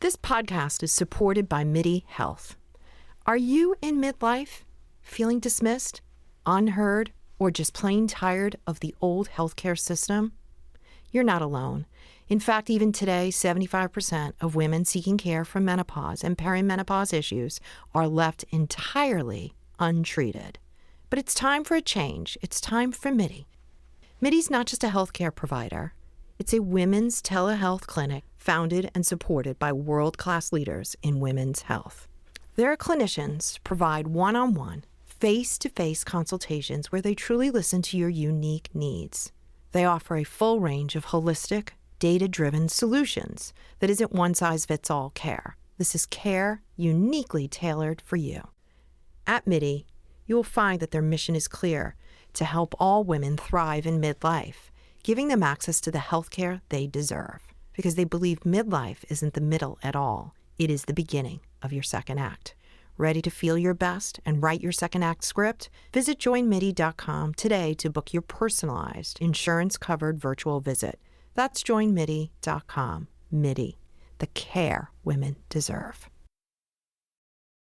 This podcast is supported by MIDI Health. Are you in midlife, feeling dismissed, unheard, or just plain tired of the old healthcare system? You're not alone. In fact, even today, 75% of women seeking care for menopause and perimenopause issues are left entirely untreated. But it's time for a change. It's time for MIDI. MIDI's not just a healthcare provider. It's a women's telehealth clinic founded and supported by world-class leaders in women's health. Their clinicians provide one-on-one, face-to-face consultations where they truly listen to your unique needs. They offer a full range of holistic, data-driven solutions that isn't one-size-fits-all care. This is care uniquely tailored for you. At MIDI, you will find that their mission is clear: to help all women thrive in midlife, giving them access to the healthcare they deserve. Because they believe midlife isn't the middle at all. It is the beginning of your second act. Ready to feel your best and write your second act script? Visit joinmidi.com today to book your personalized, insurance-covered virtual visit. That's joinmidi.com. MIDI, the care women deserve.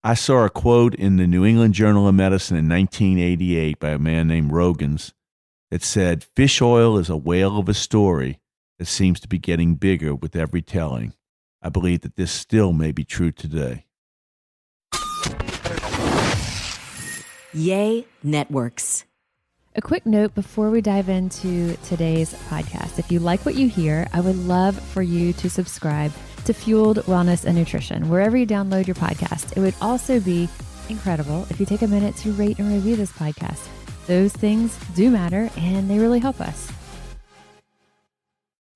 I saw a quote in the New England Journal of Medicine in 1988 by a man named Rogans that said, "Fish oil is a whale of a story that seems to be getting bigger with every telling." I believe that this still may be true today. Yay Networks. A quick note before we dive into today's podcast. If you like what you hear, I would love for you to subscribe to Fueled Wellness and Nutrition, wherever you download your podcast. It would also be incredible if you take a minute to rate and review this podcast. Those things do matter, and they really help us.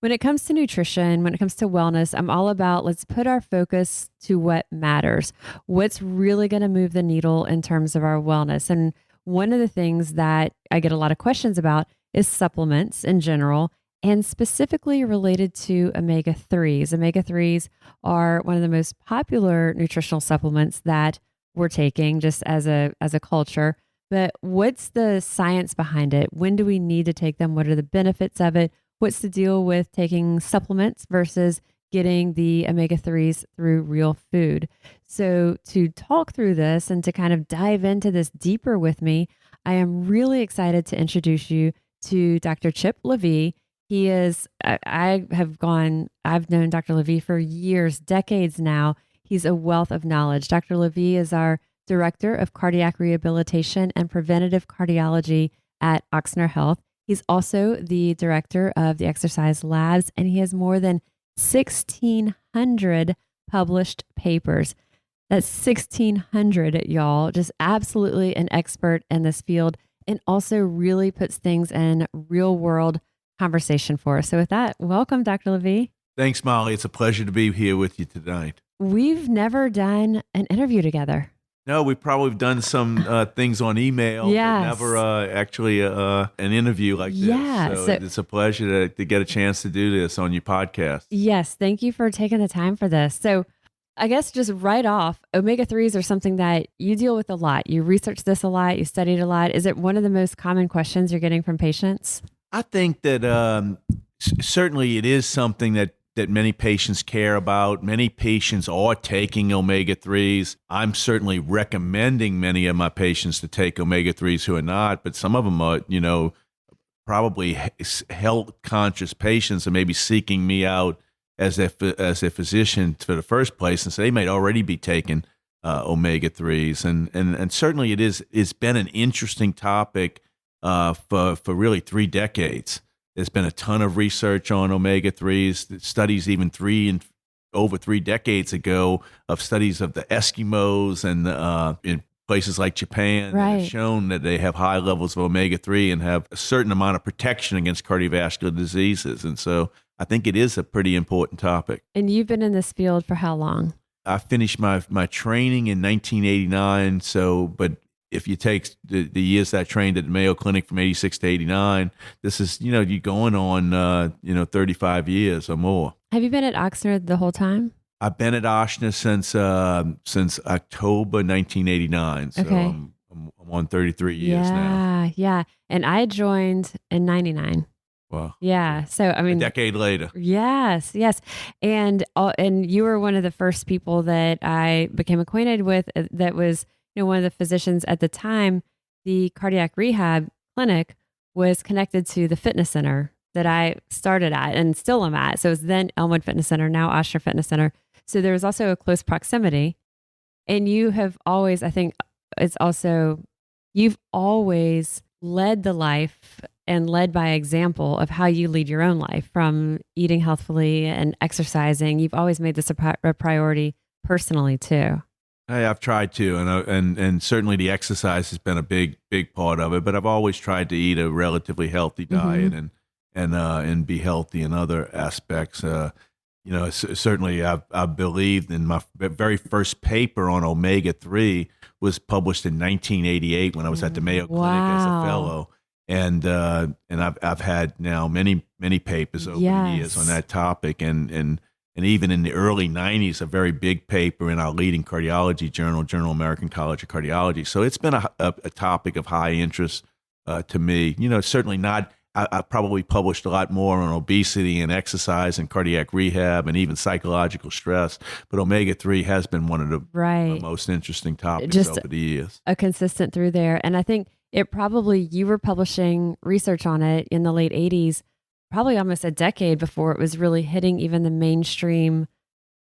When it comes to nutrition, when it comes to wellness, I'm all about let's put our focus to what matters. What's really going to move the needle in terms of our wellness? And one of the things that I get a lot of questions about is supplements in general, and specifically related to omega-3s. Omega-3s are one of the most popular nutritional supplements that we're taking just as a culture. But what's the science behind it? When do we need to take them? What are the benefits of it? What's the deal with taking supplements versus getting the omega-3s through real food? So to talk through this and to kind of dive into this deeper with me, I am really excited to introduce you to Dr. Chip Lavie. He is, I've known Dr. Lavie for years, decades now. He's a wealth of knowledge. Dr. Lavie is our Director of Cardiac Rehabilitation and Preventive Cardiology at Ochsner Health. He's also the director of the exercise labs, and he has more than 1,600 published papers. That's 1,600, y'all. Just absolutely an expert in this field, and also really puts things in real world conversation for us. So with that, welcome, Dr. Lavie. Thanks, Molly. It's a pleasure to be here with you tonight. We've never done an interview together. No, we've probably done some things on email, yes, but never actually an interview like this. Yeah, so it's a pleasure to get a chance to do this on your podcast. Yes, thank you for taking the time for this. So I guess just right off, omega-3s are something that you deal with a lot. You research this a lot. You studied a lot. Is it one of the most common questions you're getting from patients? I think that certainly it is something that many patients care about. Many patients are taking omega-3s. I'm certainly recommending many of my patients to take omega-3s who are not, but some of them are, probably health-conscious patients and maybe seeking me out as a physician for the first place, and so they might already be taking omega-3s. And certainly it's been an interesting topic for really 3 decades. There's been a ton of research on omega-3s, studies even over 3 decades ago of studies of the Eskimos and in places like Japan that have shown that they have high levels of omega-3 and have a certain amount of protection against cardiovascular diseases. And so I think it is a pretty important topic. And you've been in this field for how long? I finished my training in 1989. But if you take the years that I trained at the Mayo Clinic from 86 to 89, this is, you're going on, 35 years or more. Have you been at Ochsner the whole time? I've been at Ochsner since October 1989. So okay. I'm on 33 years now. Yeah. And I joined in 99. Wow. Yeah. So, I A mean, decade later. yes, yes. And you were one of the first people that I became acquainted with that was, one of the physicians at the time. The cardiac rehab clinic was connected to the fitness center that I started at and still am at. So it was then Elmwood Fitness Center, now Ochsner Fitness Center. So there was also a close proximity. And you have always, I think it's also, you've always led the life and led by example of how you lead your own life, from eating healthfully and exercising. You've always made this a priority personally too. Hey, I've tried to, and certainly the exercise has been a big part of it. But I've always tried to eat a relatively healthy diet and be healthy in other aspects. Certainly I've believed in my very first paper on omega-3 was published in 1988 when I was at the Mayo Clinic as a fellow. And I've had now many papers over the years on that topic, and even in the early 90s, a very big paper in our leading cardiology journal American College of Cardiology. So it's been a topic of high interest to me. Certainly not. I probably published a lot more on obesity and exercise and cardiac rehab and even psychological stress, but omega-3 has been one of the most interesting topics over the years. A consistent through there. And I think you were publishing research on it in the late 80s, probably almost a decade before it was really hitting even the mainstream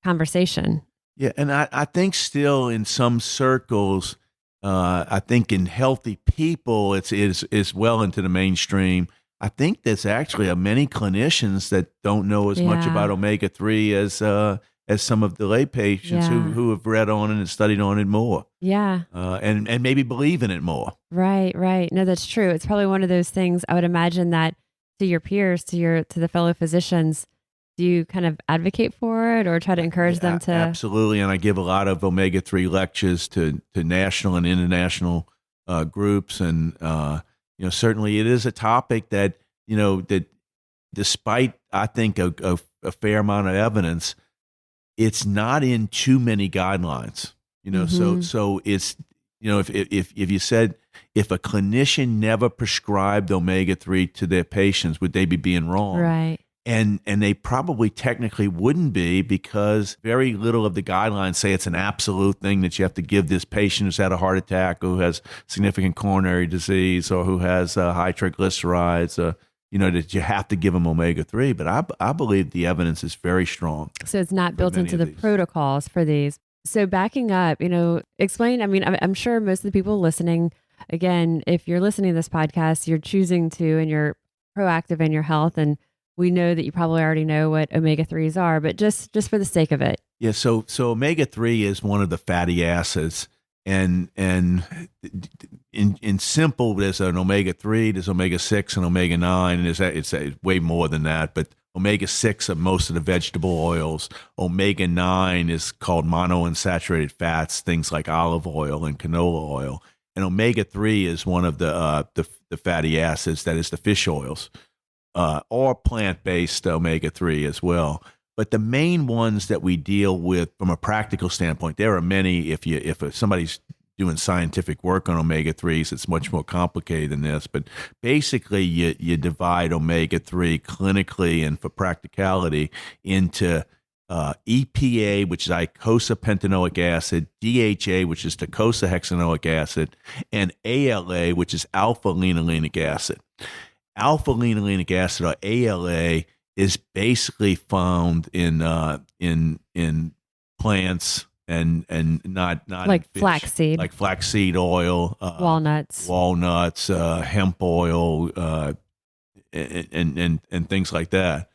conversation. Yeah, and I think still in some circles, I think in healthy people, it's well into the mainstream. I think there's actually many clinicians that don't know as much about omega-3 as some of the lay patients who have read on it and studied on it more. Yeah. And maybe believe in it more. Right. No, that's true. It's probably one of those things. I would imagine that to your peers, to the fellow physicians, do you kind of advocate for it or try to encourage them to? Absolutely. And I give a lot of omega-3 lectures to national and international groups. And, certainly it is a topic that, that despite, I think, a fair amount of evidence, it's not in too many guidelines, so it's, if you said, if a clinician never prescribed omega-3 to their patients, would they be being wrong? Right. And they probably technically wouldn't be, because very little of the guidelines say it's an absolute thing that you have to give this patient who's had a heart attack, who has significant coronary disease, or who has high triglycerides, that you have to give them omega-3. But I believe the evidence is very strong. So it's not built into the protocols for these. So backing up, explain, I'm sure most of the people listening, again, if you're listening to this podcast, you're choosing to, and you're proactive in your health, and we know that you probably already know what omega-3s are, but just for the sake of it. Yeah, so omega-3 is one of the fatty acids, and in simple, there's an omega-3, there's omega-6 and omega-9, and it's way more than that, but omega-6 are most of the vegetable oils. Omega-9 is called monounsaturated fats, things like olive oil and canola oil, and omega-3 is one of the fatty acids, that is the fish oils. Or plant-based omega-3 as well. But the main ones that we deal with from a practical standpoint, there are many. If somebody's doing scientific work on omega-3s, it's much more complicated than this. But basically, you divide omega-3 clinically and for practicality into EPA, which is eicosapentaenoic acid, DHA, which is docosahexaenoic acid, and ALA, which is alpha-linolenic acid. Alpha-linolenic acid, or ALA, is basically found in plants and not like flaxseed, like flaxseed oil, walnuts, hemp oil, and things like that.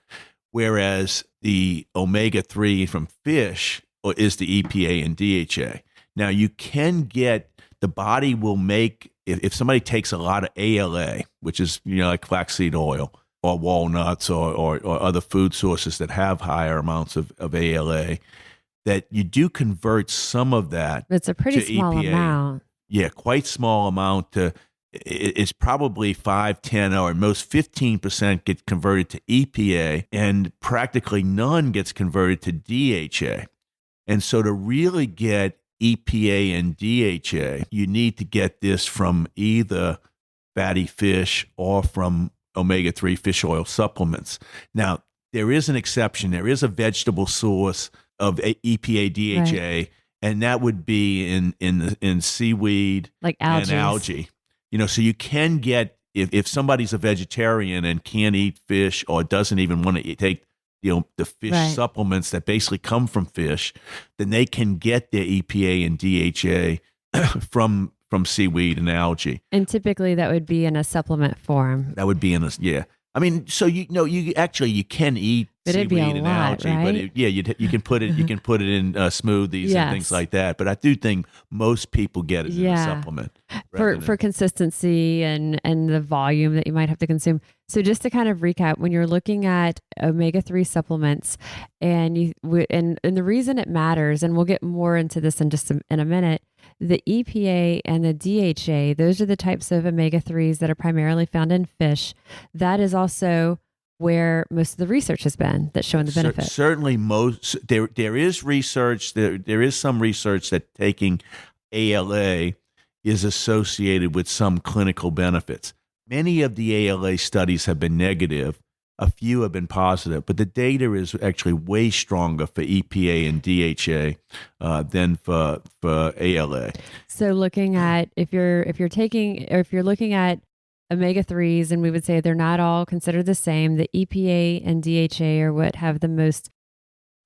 Whereas the omega-3 from fish is the EPA and DHA. Now you can get, the body will make, if somebody takes a lot of ALA, which is like flaxseed oil or walnuts or other food sources that have higher amounts of ALA, that you do convert some of that. It's a pretty small EPA. amount. Yeah, quite small amount. It's probably 5, 10, or at most 15% get converted to EPA, and practically none gets converted to DHA. And so to really get EPA and DHA, you need to get this from either fatty fish or from omega-3 fish oil supplements. Now, there is an exception. There is a vegetable source of EPA, DHA, Right. and that would be in seaweed Like and algae. So you can get, if somebody's a vegetarian and can't eat fish or doesn't even want to take the fish Right. supplements that basically come from fish, then they can get their EPA and DHA from seaweed and algae. And typically that would be in a supplement form. That would be in a, yeah. I mean, so you can eat But it'd be a seaweed and lot, algae, but right? you can put it in smoothies and things Yes. like that. But I do think most people get it in a Yeah. supplement rather For than- consistency and the volume that you might have to consume. So just to kind of recap, when you're looking at omega-3 supplements, and the reason it matters, and we'll get more into this in just in a minute, the EPA and the DHA, those are the types of omega-3s that are primarily found in fish. That is also where most of the research has been that's showing the benefit. Certainly, there is research. There is some research that taking ALA is associated with some clinical benefits. Many of the ALA studies have been negative. A few have been positive, but the data is actually way stronger for EPA and DHA than for ALA. So looking at if you're looking at omega-3s, and we would say they're not all considered the same, the EPA and DHA are what have the most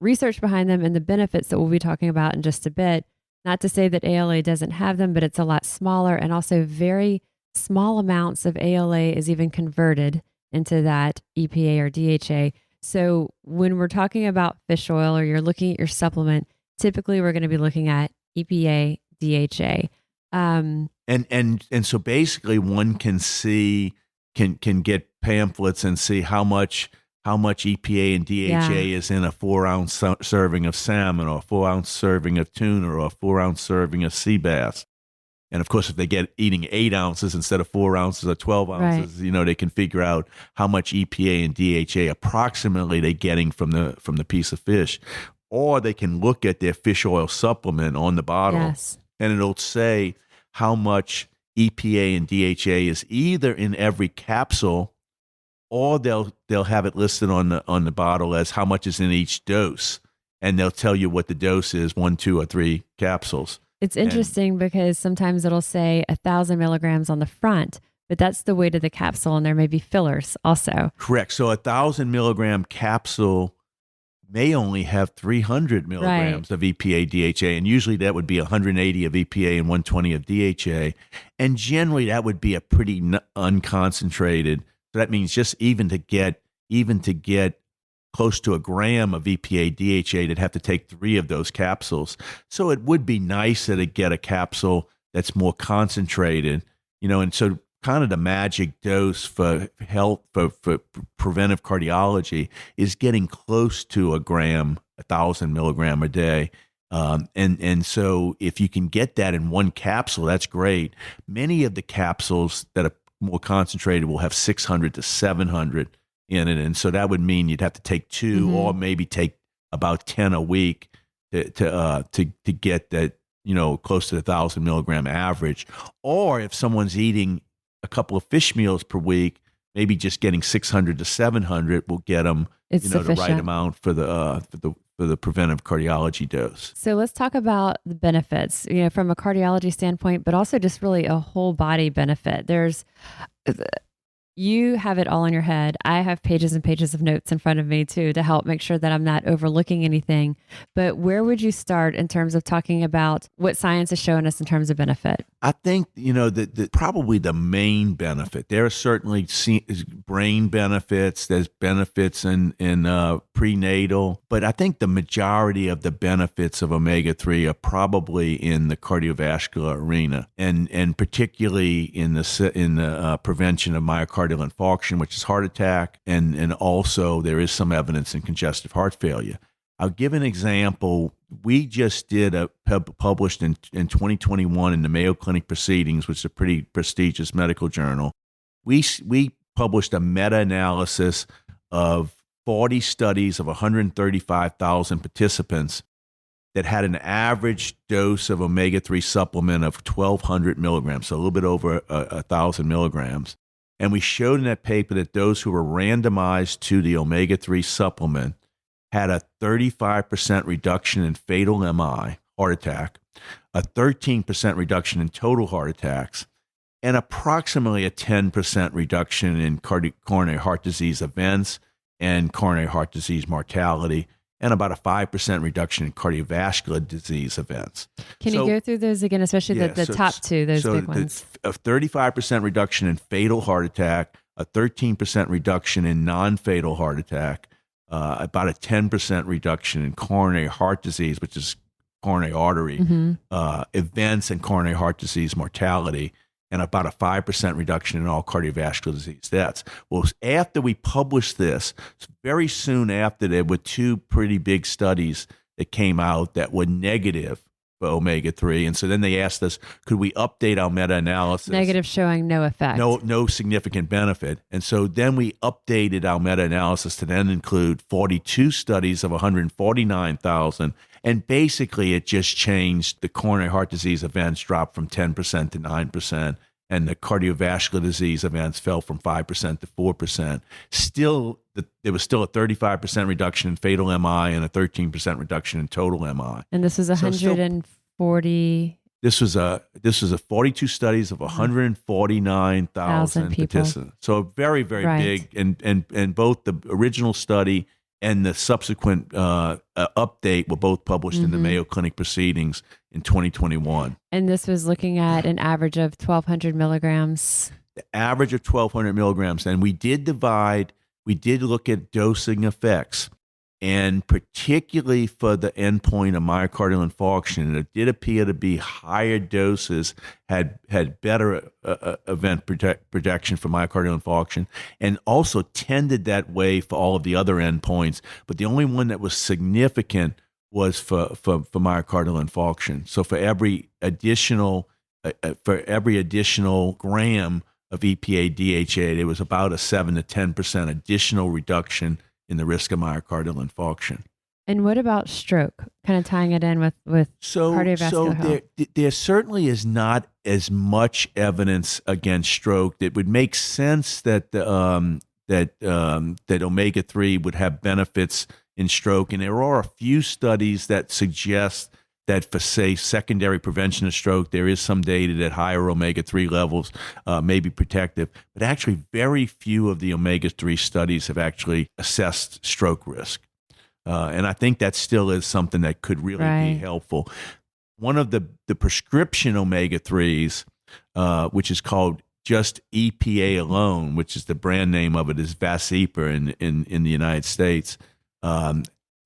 research behind them and the benefits that we'll be talking about in just a bit. Not to say that ALA doesn't have them, but it's a lot smaller, and also very small amounts of ALA is even converted into that EPA or DHA. So when we're talking about fish oil or you're looking at your supplement, typically we're going to be looking at EPA, DHA. And so basically one can get pamphlets and see how much EPA and DHA is in a 4-ounce serving of salmon, or a 4-ounce serving of tuna, or a 4-ounce serving of sea bass. And of course, if they get eating 8 ounces instead of 4 ounces or 12 ounces, they can figure out how much EPA and DHA approximately they're getting from the piece of fish. Or they can look at their fish oil supplement on the bottle, Yes. and it'll say how much EPA and DHA is either in every capsule, or they'll have it listed on the bottle as how much is in each dose, and they'll tell you what the dose is, 1, 2, or 3 capsules. It's interesting because sometimes it'll say 1,000 milligrams on the front, but that's the weight of the capsule, and there may be fillers also. Correct. So 1,000 milligram capsule may only have 300 milligrams of EPA, DHA, and usually that would be 180 of EPA and 120 of DHA. And generally that would be a pretty unconcentrated. So that means just even to get close to a gram of EPA, DHA, they'd have to take 3 of those capsules. So it would be nicer to get a capsule that's more concentrated, and so kind of the magic dose for health, for preventive cardiology, is getting close to a gram, 1,000 milligram a day. And so if you can get that in one capsule, that's great. Many of the capsules that are more concentrated will have 600 to 700 in it. And so that would mean you'd have to take 2 or maybe take about 10 a week to get that, close to the 1,000 milligram average. Or if someone's eating a couple of fish meals per week, maybe just getting 600 to 700 will get them, the right amount for the preventive cardiology dose. So let's talk about the benefits, from a cardiology standpoint, but also just really a whole body benefit. You have it all in your head. I have pages and pages of notes in front of me too, to help make sure that I'm not overlooking anything. But where would you start in terms of talking about what science is showing us in terms of benefit? I think, probably the main benefit, there are certainly brain benefits, there's benefits in prenatal, but I think the majority of the benefits of omega-3 are probably in the cardiovascular arena, and particularly in the prevention of myocardial infarction, which is heart attack, and also there is some evidence in congestive heart failure. I'll give an example. We just did published in 2021 in the Mayo Clinic Proceedings, which is a pretty prestigious medical journal. We published a meta-analysis of 40 studies of 135,000 participants that had an average dose of omega-3 supplement of 1,200 milligrams, so a little bit over 1,000 milligrams. And we showed in that paper that those who were randomized to the omega-3 supplement had a 35% reduction in fatal MI, heart attack, a 13% reduction in total heart attacks, and approximately a 10% reduction in coronary heart disease events and coronary heart disease mortality, and about a 5% reduction in cardiovascular disease events. Can you go through those again, especially the top two, those big ones? A 35% reduction in fatal heart attack, a 13% reduction in non-fatal heart attack, about a 10% reduction in coronary heart disease, which is coronary artery events and coronary heart disease mortality, and about a 5% reduction in all cardiovascular disease deaths. Well, after we published this, very soon after, there were two pretty big studies that came out that were negative for omega-3. And so then they asked us, could we update our meta-analysis? Negative, showing no effect. No significant benefit. And so then we updated our meta-analysis to then include 42 studies of 149,000. And basically, it just changed. The coronary heart disease events dropped from 10% to 9%, and the cardiovascular disease events fell from 5% to 4%. Still, there was still a 35% reduction in fatal MI and a 13% reduction in total MI. And this was 140. This was a 42 studies of 149,000 participants. So very, very big. And both the original study and the subsequent update were both published in the Mayo Clinic Proceedings in 2021. And this was looking at an average of 1,200 milligrams. The average of 1,200 milligrams. And we did look at dosing effects. And particularly for the endpoint of myocardial infarction, it did appear to be higher doses had better event protection for myocardial infarction, and also tended that way for all of the other endpoints. But the only one that was significant was for myocardial infarction. So for every additional gram of EPA DHA, there was about a 7 to 10% additional reduction in the risk of myocardial infarction. And what about stroke? Kind of tying it in with cardiovascular health. There certainly is not as much evidence against stroke. It would make sense that omega-3 would have benefits in stroke, and there are a few studies that suggest that for, say, secondary prevention of stroke, there is some data that higher omega-3 levels may be protective. But actually, very few of the omega-3 studies have actually assessed stroke risk. And I think that still is something that could really be helpful. One of the prescription omega-3s, which is called just EPA alone, which is the brand name of it, is Vascepa in the United States,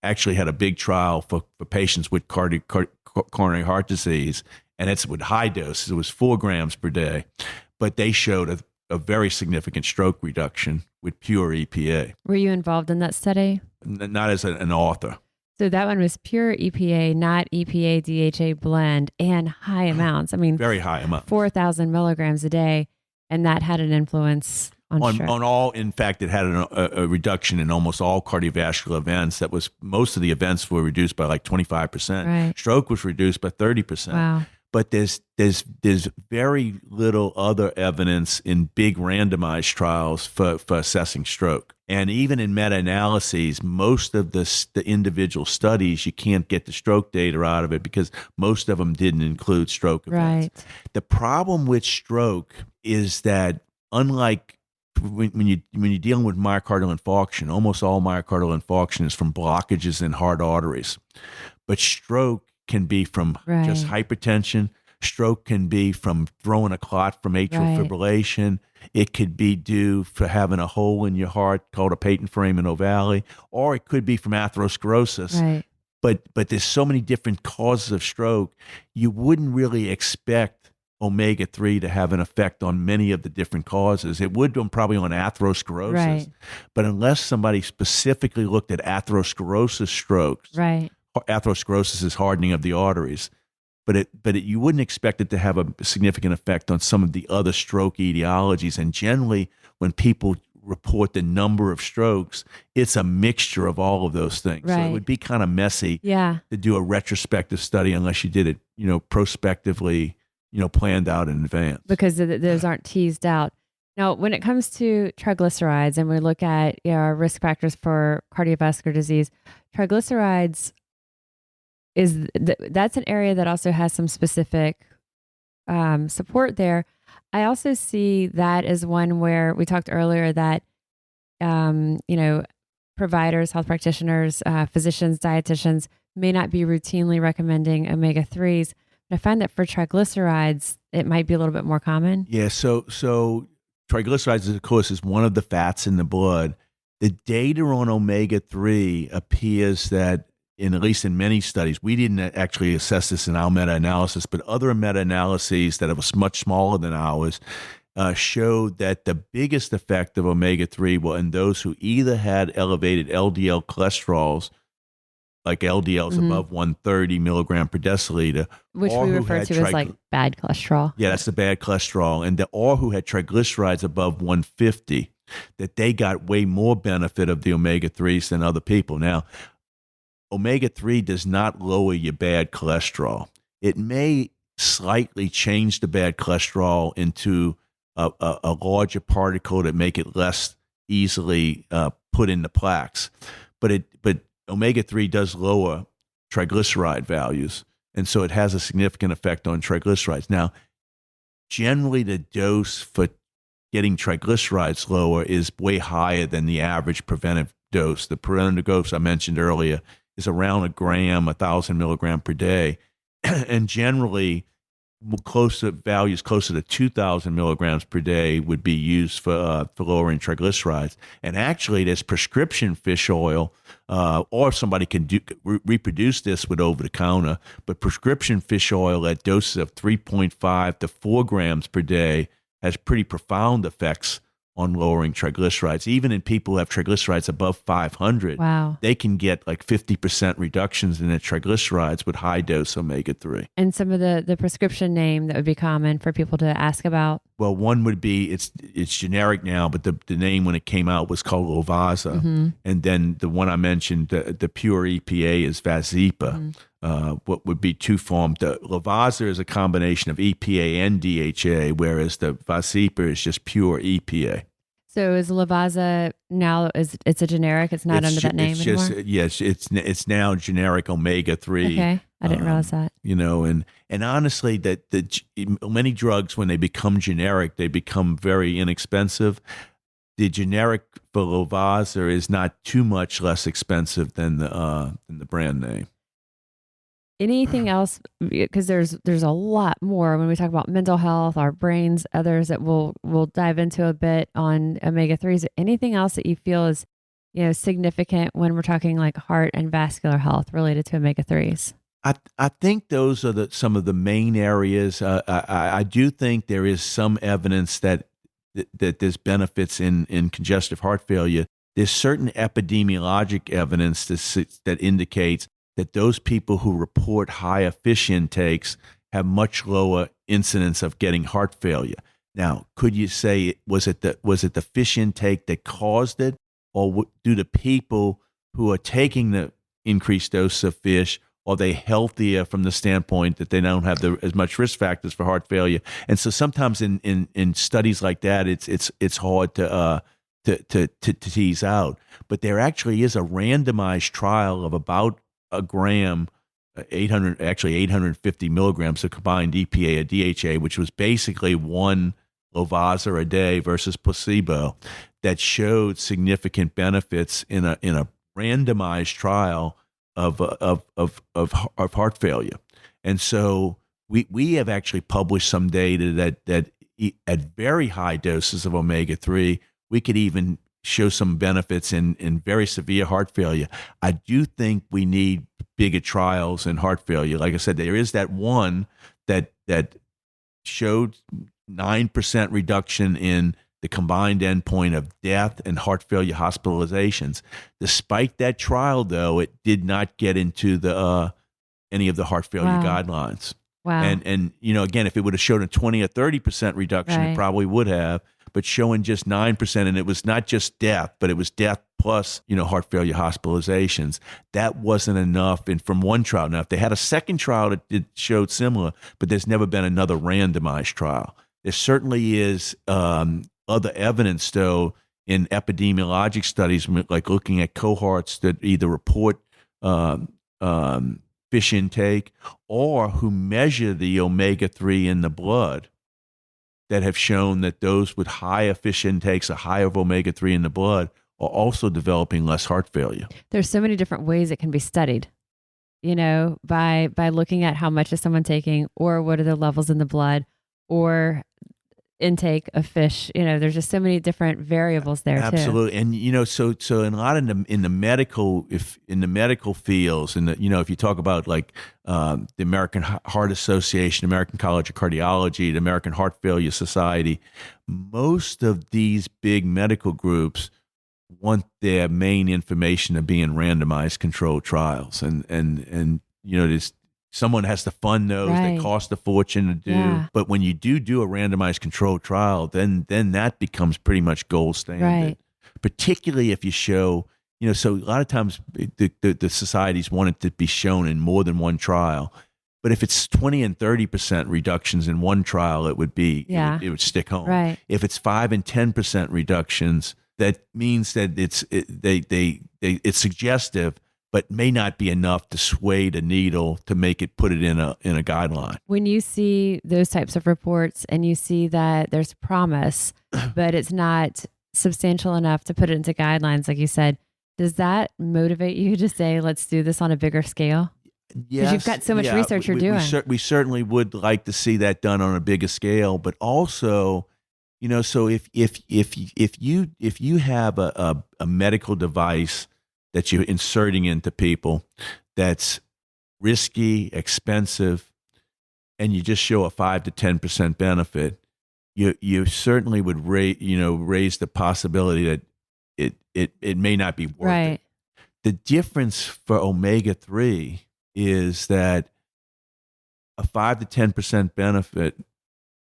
actually had a big trial for patients with coronary heart disease, and it's with high doses. It was 4 grams per day, but they showed a very significant stroke reduction with pure EPA. Were you involved in that study? Not as an author. So that one was pure EPA, not EPA DHA blend, and high amounts. I mean, very high amount, 4,000 milligrams a day, and that had an influence on all. In fact, it had a reduction in almost all cardiovascular events. That was, most of the events were reduced by like 25%. Right. Stroke was reduced by 30%. Wow. But there's very little other evidence in big randomized trials for assessing stroke. And even in meta-analyses, most of the individual studies, you can't get the stroke data out of it because most of them didn't include stroke events. Right. The problem with stroke is that, unlike when you're dealing with myocardial infarction, almost all myocardial infarction is from blockages in heart arteries. But stroke can be from just hypertension. Stroke can be from throwing a clot from atrial fibrillation. It could be due for having a hole in your heart called a patent foramen ovale, or it could be from atherosclerosis. Right. But there's so many different causes of stroke, you wouldn't really expect omega-3 to have an effect on many of the different causes. It would probably on atherosclerosis, but unless somebody specifically looked at atherosclerosis strokes, atherosclerosis is hardening of the arteries, but you wouldn't expect it to have a significant effect on some of the other stroke etiologies. And generally, when people report the number of strokes, it's a mixture of all of those things. So it would be kind of messy to do a retrospective study unless you did it, prospectively, planned out in advance. Because those aren't teased out. Now, when it comes to triglycerides and we look at our risk factors for cardiovascular disease, triglycerides that's an area that also has some specific support there. I also see that as one where we talked earlier that, you know, providers, health practitioners, physicians, dietitians may not be routinely recommending omega-3s. But I find that for triglycerides, it might be a little bit more common. Yeah, so triglycerides, of course, is one of the fats in the blood. The data on omega-3 appears that, at least in many studies, we didn't actually assess this in our meta-analysis, but other meta-analyses that was much smaller than ours showed that the biggest effect of omega-3 were in those who either had elevated LDL cholesterols, like LDLs above 130 milligram per deciliter, which we refer to as like bad cholesterol. Yeah, that's the bad cholesterol. Or who had triglycerides above 150, that they got way more benefit of the omega-3s than other people. Now, omega-3 does not lower your bad cholesterol. It may slightly change the bad cholesterol into a larger particle that make it less easily put into plaques. But omega-3 does lower triglyceride values, and so it has a significant effect on triglycerides. Now, generally the dose for getting triglycerides lower is way higher than the average preventive dose. The preventive dose I mentioned earlier is around 1 gram, 1,000 milligram per day, and generally values closer to 2,000 milligrams per day would be used for lowering triglycerides. And actually, there's prescription fish oil, or somebody can reproduce this with over-the-counter, but prescription fish oil at doses of 3.5 to 4 grams per day has pretty profound effects on lowering triglycerides. Even in people who have triglycerides above 500, wow, they can get like 50% reductions in their triglycerides with high dose omega-3. And some of the prescription name that would be common for people to ask about? Well, one would be, it's generic now, but the name when it came out was called Lavie. And then the one I mentioned, the pure EPA, is Vazipa. What would be two forms. The Lavie is a combination of EPA and DHA, whereas the Vazipa is just pure EPA. So is Lavie now, it's a generic? It's not under that name anymore? Yes, it's now generic omega-3. Okay, I didn't realize that. You know, and honestly, that many drugs, when they become generic, they become very inexpensive. The generic for Lavie is not too much less expensive than the brand name. Anything else? Because there's a lot more when we talk about mental health, our brains, others that we'll dive into a bit on omega-3s. Anything else that you feel is, significant when we're talking like heart and vascular health related to omega-3s? I think those are some of the main areas. I do think there is some evidence that there's benefits in congestive heart failure. There's certain epidemiologic evidence that indicates that those people who report higher fish intakes have much lower incidence of getting heart failure. Now, could you say, was it the fish intake that caused it, or do the people who are taking the increased dose of fish, are they healthier from the standpoint that they don't have as much risk factors for heart failure? And so sometimes in studies like that, it's hard to tease out. But there actually is a randomized trial of about a gram, 850 milligrams of combined EPA or DHA, which was basically one Lavie a day versus placebo, that showed significant benefits in a randomized trial of heart failure. And so we have actually published some data that at very high doses of omega-3, we could even show some benefits in very severe heart failure. I do think we need bigger trials in heart failure. Like I said, there is that one that showed 9% reduction in the combined endpoint of death and heart failure hospitalizations. Despite that trial, though, it did not get into any of the heart failure guidelines. Wow. And again, if it would have shown a 20 or 30% reduction, it probably would have. But showing just 9%, and it was not just death, but it was death plus, heart failure hospitalizations. That wasn't enough. And from one trial, now if they had a second trial that showed similar, but there's never been another randomized trial. There certainly is other evidence, though, in epidemiologic studies, like looking at cohorts that either report fish intake or who measure the omega-3 in the blood, that have shown that those with higher fish intakes or higher of omega-3 in the blood are also developing less heart failure. There's so many different ways it can be studied, by looking at how much is someone taking, or what are the levels in the blood, or intake of fish. There's just so many different variables there too. Absolutely. And so in a lot of in the medical, in the medical fields, and if you talk about like the American Heart Association, American College of Cardiology, the American Heart Failure Society, most of these big medical groups want their main information to be in randomized controlled trials, and there's someone has to fund those. Right. They cost a fortune to do. Yeah. But when you do a randomized controlled trial, then that becomes pretty much gold standard. Right. Particularly if you show, so a lot of times the societies want it to be shown in more than one trial. But if it's 20 and 30% reductions in one trial, it would be, it would stick home. Right. If it's 5 and 10% reductions, that means that it's suggestive, but may not be enough to sway the needle to make it put it in a guideline. When you see those types of reports and you see that there's promise, but it's not substantial enough to put it into guidelines, like you said, does that motivate you to say, let's do this on a bigger scale? Yes, because you've got so much research you're doing. We certainly would like to see that done on a bigger scale, but also, so if you have a medical device that you're inserting into people that's risky, expensive, and you just show a 5 to 10% benefit, you certainly would raise the possibility that it may not be worth it. The difference for omega-3 is that a 5 to 10% benefit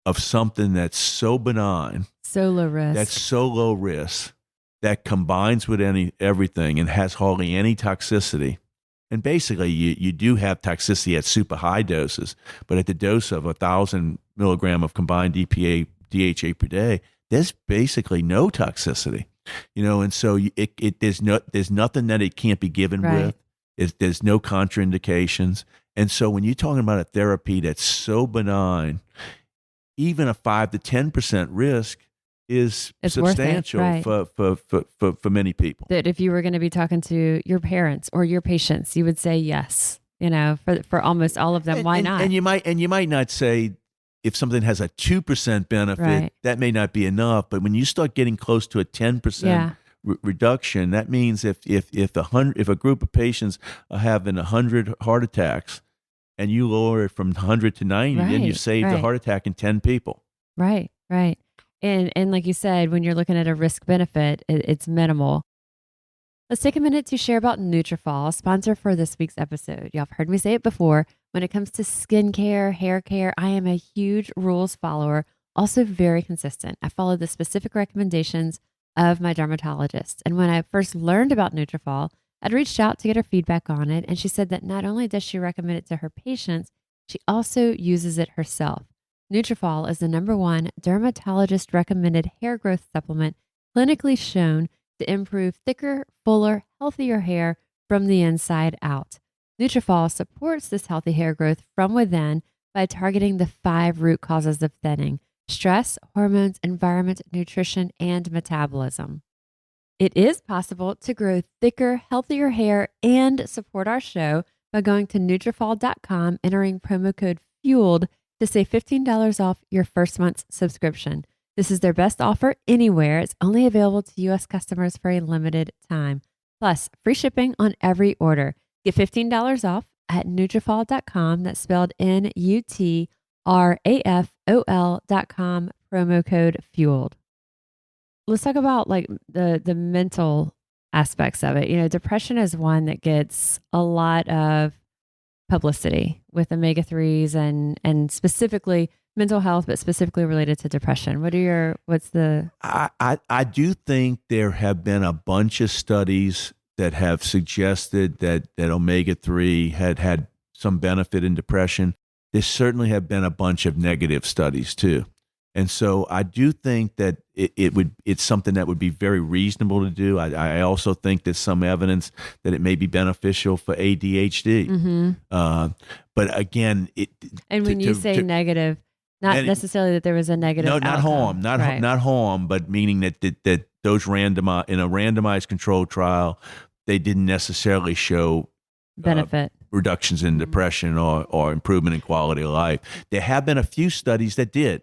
of something that's so benign, so low risk, that's so low risk, that combines with everything and has hardly any toxicity. And basically, you do have toxicity at super high doses, but at the dose of 1,000 milligram of combined EPA, DHA per day, there's basically no toxicity. And so there's nothing that it can't be given with. There's no contraindications. And so when you're talking about a therapy that's so benign, even a 5 to 10% risk is substantial for many people. That if you were going to be talking to your parents or your patients, you would say yes. For almost all of them, why not? And you might not say, if something has a 2% benefit, that may not be enough. But when you start getting close to a 10% reduction, that means if a group of patients are having 100 heart attacks, and you lower it from 100 to 90, then you've saved a heart attack in 10 people. Right. And like you said, when you're looking at a risk benefit, it's minimal. Let's take a minute to share about Nutrafol, sponsor for this week's episode. Y'all have heard me say it before. When it comes to skincare, hair care, I am a huge rules follower, also very consistent. I follow the specific recommendations of my dermatologist. And when I first learned about Nutrafol, I'd reached out to get her feedback on it. And she said that not only does she recommend it to her patients, she also uses it herself. Nutrafol is the #1 dermatologist recommended hair growth supplement clinically shown to improve thicker, fuller, healthier hair from the inside out. Nutrafol supports this healthy hair growth from within by targeting the 5 root causes of thinning: stress, hormones, environment, nutrition, and metabolism. It is possible to grow thicker, healthier hair and support our show by going to Nutrafol.com, entering promo code FUELED to save $15 off your first month's subscription. This is their best offer anywhere. It's only available to U.S. customers for a limited time. Plus, free shipping on every order. Get $15 off at Nutrafol.com. That's spelled Nutrafol.com, promo code FUELED. Let's talk about like the mental aspects of it. Depression is one that gets a lot of publicity with omega-3s and specifically mental health, but specifically related to depression. I do think there have been a bunch of studies that have suggested that omega-3 had some benefit in depression. There certainly have been a bunch of negative studies too. And so I do think that it's something that would be very reasonable to do. I also think there's some evidence that it may be beneficial for ADHD. But again, and when you say negative, not necessarily that there was a negative not outcome. harm, not harm, but meaning that those in a randomized controlled trial, they didn't necessarily show benefit reductions in depression or improvement in quality of life. There have been a few studies that did.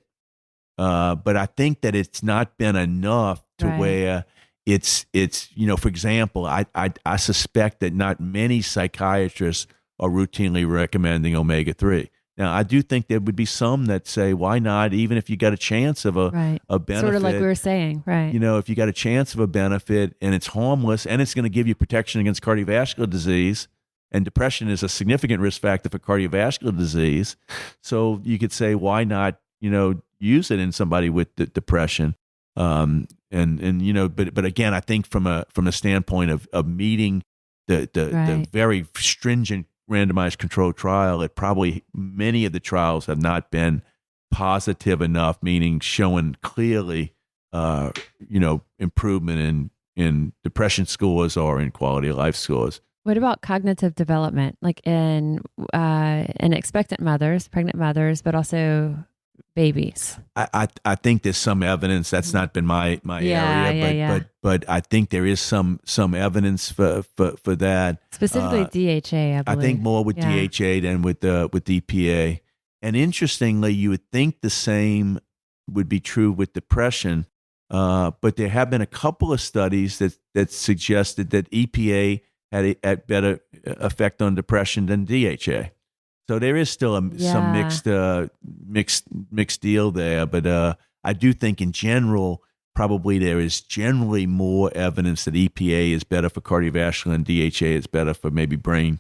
But I think that it's not been enough to where it's for example, I suspect that not many psychiatrists are routinely recommending omega-3. Now, I do think there would be some that say, why not, even if you got a chance of a benefit. Sort of like we were saying, right. If you got a chance of a benefit and it's harmless and it's going to give you protection against cardiovascular disease, and depression is a significant risk factor for cardiovascular disease. So you could say, why not, use it in somebody with depression. But again, I think from a standpoint of meeting the very stringent randomized controlled trial, many of the trials have not been positive enough, meaning showing clearly, improvement in depression scores or in quality of life scores. What about cognitive development, like in expectant mothers, pregnant mothers, but also babies? I think there's some evidence. That's not been my area, but I think there is some evidence for that. Specifically DHA, I believe. I think more with DHA than with EPA. And interestingly, you would think the same would be true with depression, but there have been a couple of studies that suggested that EPA had a better effect on depression than DHA. So there is still some mixed deal there, but I do think in general, probably there is generally more evidence that EPA is better for cardiovascular and DHA is better for maybe brain.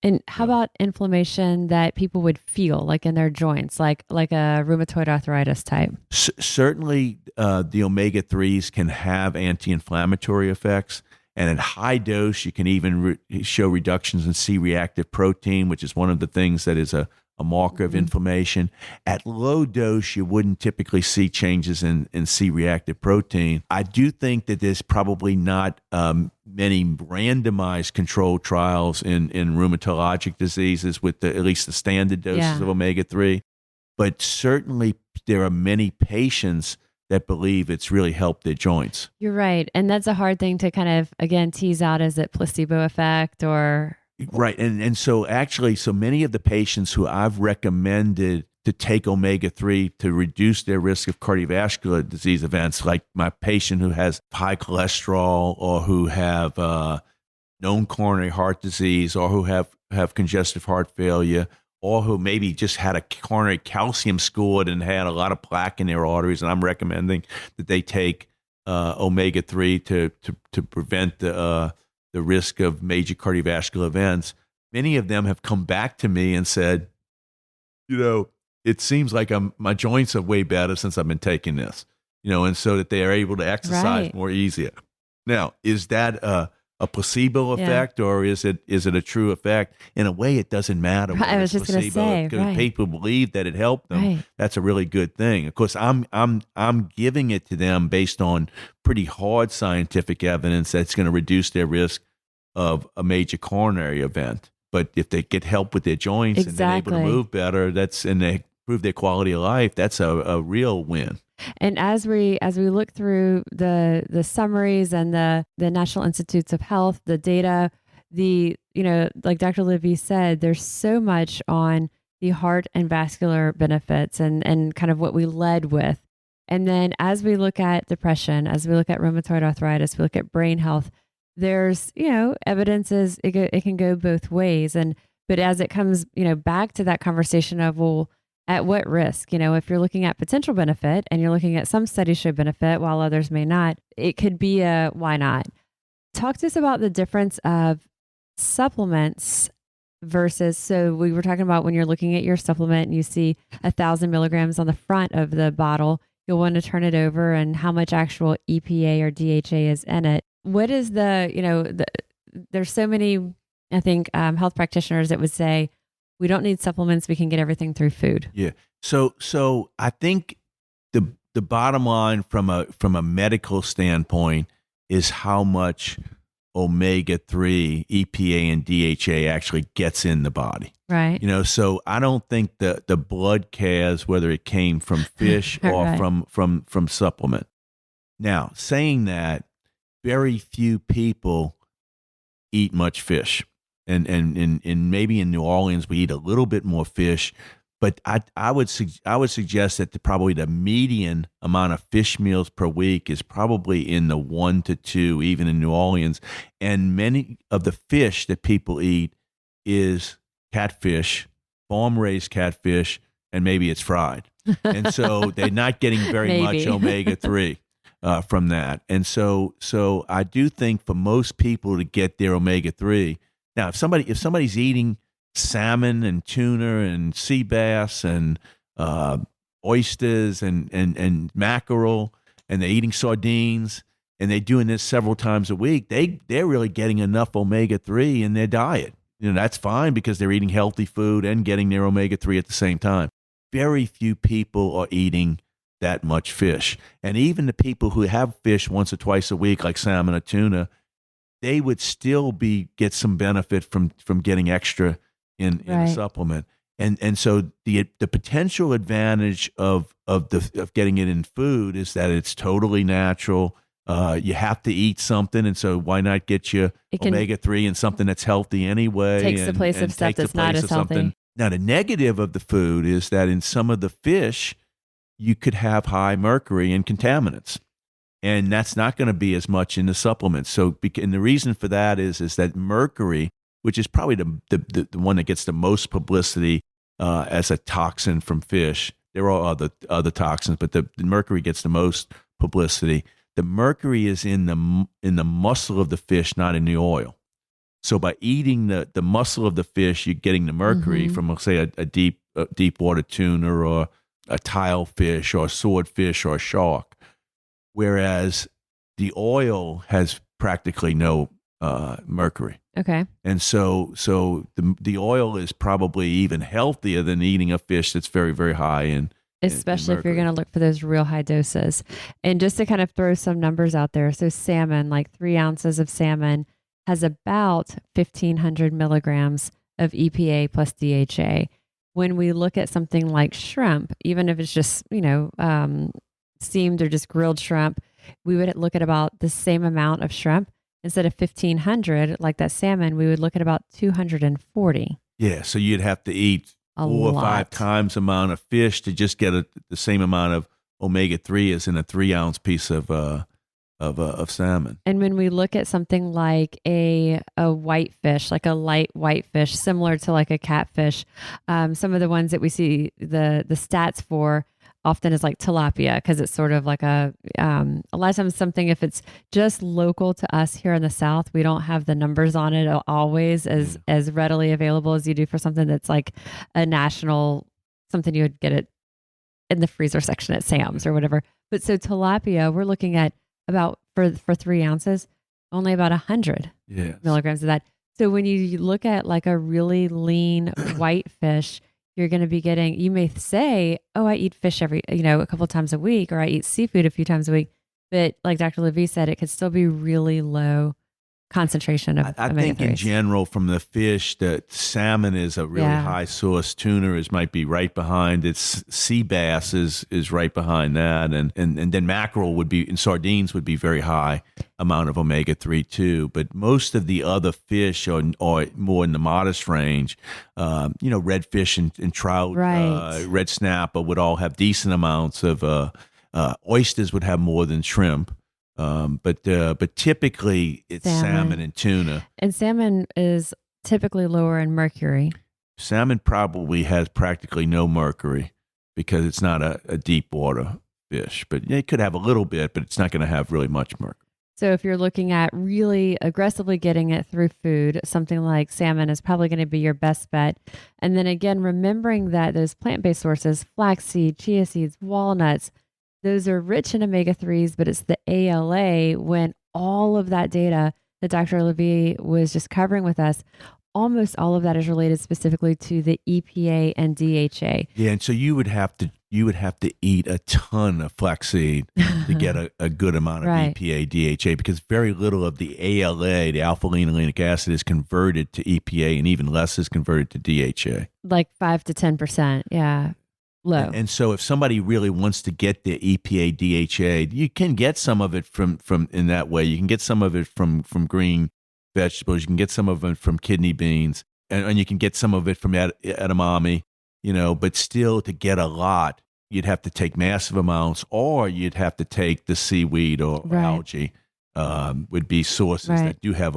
And how about inflammation that people would feel like in their joints, like a rheumatoid arthritis type? Certainly, the omega-3s can have anti-inflammatory effects. And at high dose, you can even show reductions in C-reactive protein, which is one of the things that is a marker of inflammation. At low dose, you wouldn't typically see changes in C-reactive protein. I do think that there's probably not many randomized controlled trials in rheumatologic diseases with at least the standard doses of omega-3. But certainly, there are many patients that believe it's really helped their joints. You're right. And that's a hard thing to kind of, again, tease out. Is it placebo effect or? Right. And so actually, so many of the patients who I've recommended to take omega-3 to reduce their risk of cardiovascular disease events, like my patient who has high cholesterol or who have known coronary heart disease or who have congestive heart failure, or who maybe just had a coronary calcium scored and had a lot of plaque in their arteries, and I'm recommending that they take omega-3 to prevent the risk of major cardiovascular events. Many of them have come back to me and said, it seems like my joints are way better since I've been taking this, and so that they are able to exercise more easier. Now, is that a placebo effect, or is it a true effect? In a way, it doesn't matter. I was just going to say, because people believe that it helped them. Right. That's a really good thing. Of course, I'm giving it to them based on pretty hard scientific evidence that's going to reduce their risk of a major coronary event. But if they get help with their joints and they're able to move better, and they improve their quality of life, that's a real win. And as we look through the summaries and the National Institutes of Health, the data, like Dr. Lavie said, there's so much on the heart and vascular benefits and kind of what we led with. And then as we look at depression, as we look at rheumatoid arthritis, we look at brain health, there's, evidence it can go both ways. But as it comes, back to that conversation of, well, at what risk? If you're looking at potential benefit and you're looking at some studies show benefit while others may not, it could be a why not. Talk to us about the difference of supplements versus, so we were talking about when you're looking at your supplement and you see 1,000 milligrams on the front of the bottle, you'll want to turn it over and how much actual EPA or DHA is in it. What is there's so many, I think, health practitioners that would say, we don't need supplements. We can get everything through food. Yeah. So I think the bottom line from a medical standpoint is how much omega-3, EPA, and DHA actually gets in the body. Right. So I don't think the blood cares whether it came from fish or Right. from supplement. Now, saying that, very few people eat much fish. And maybe in New Orleans we eat a little bit more fish, but I would suggest that probably the median amount of fish meals per week is probably in the 1 to 2, even in New Orleans. And many of the fish that people eat is catfish, farm-raised catfish, and maybe it's fried. And so they're not getting very much Maybe. omega-3 from that. And so I do think for most people to get their omega-3, now if somebody's eating salmon and tuna and sea bass and oysters and mackerel, and they're eating sardines, and they're doing this several times a week, they're really getting enough omega-3 in their diet. That's fine because they're eating healthy food and getting their omega-3 at the same time. Very few people are eating that much fish. And even the people who have fish once or twice a week, like salmon or tuna, they would still get some benefit from getting extra in a supplement. And so the potential advantage of getting it in food is that it's totally natural. You have to eat something, and so why not get you omega-3 and something that's healthy anyway? Takes the place of stuff that's not as healthy. Now, the negative of the food is that in some of the fish, you could have high mercury and contaminants, and that's not going to be as much in the supplements. So, and the reason for that is that mercury, which is probably the one that gets the most publicity as a toxin from fish. There are other toxins, but the mercury gets the most publicity. The mercury is in the muscle of the fish, not in the oil. So by eating the muscle of the fish, you're getting the mercury from, let's say, a deep water tuna or a tile fish or a swordfish or a shark, whereas the oil has practically no mercury. Okay. And so the oil is probably even healthier than eating a fish that's very, very high in Especially if you're going to look for those real high doses. And just to kind of throw some numbers out there. So salmon, like 3 ounces of salmon has about 1,500 milligrams of EPA plus DHA. When we look at something like shrimp, even if it's just, steamed or just grilled shrimp, we would look at about the same amount of shrimp. Instead of 1,500, like that salmon, we would look at about 240. Yeah, so you'd have to eat 4 or 5 times the amount of fish to just get the same amount of omega-3 as in a 3-ounce piece of salmon. And when we look at something like a whitefish, like a light whitefish, similar to like a catfish, some of the ones that we see the stats for often is like tilapia, because it's sort of like a lot of times something, if it's just local to us here in the South, we don't have the numbers on it always as readily available as you do for something that's like a national, something you would get it in the freezer section at Sam's or whatever. But so tilapia, we're looking at about for 3 ounces, only about 100 milligrams of that. So when you look at like a really lean whitefish, you're going to be getting, you may say, oh, I eat fish a couple of times a week, or I eat seafood a few times a week. But like Dr. Lavie said, it could still be really low concentration of I omega-3s. think in general from the fish, the salmon is a really high source. Tuna might be right behind. It's sea bass is right behind that. And then mackerel would be, and sardines would be very high amount of omega-3 too. But most of the other fish are more in the modest range. Redfish and trout, red snapper would all have decent amounts of, oysters would have more than shrimp. But typically it's salmon and tuna. And salmon is typically lower in mercury. Salmon probably has practically no mercury because it's not a deep water fish. But it could have a little bit, but it's not going to have really much mercury. So if you're looking at really aggressively getting it through food, something like salmon is probably going to be your best bet. And then again, remembering that those plant-based sources, flaxseed, chia seeds, walnuts, those are rich in omega-3s, but it's the ALA, when all of that data that Dr. Lavie was just covering with us, almost all of that is related specifically to the EPA and DHA. Yeah, and so you would have to you would have to eat a ton of flaxseed to get a good amount of Right. EPA, DHA, because very little of the ALA, the alpha-linolenic acid, is converted to EPA, and even less is converted to DHA. Like 5 to 10%. Yeah. Low. And so if somebody really wants to get their EPA, DHA, you can get some of it from in that way. You can get some of it from green vegetables. You can get some of it from kidney beans, and you can get some of it from edamame, but still to get a lot, you'd have to take massive amounts, or you'd have to take the seaweed or Right. algae, would be sources Right. that do have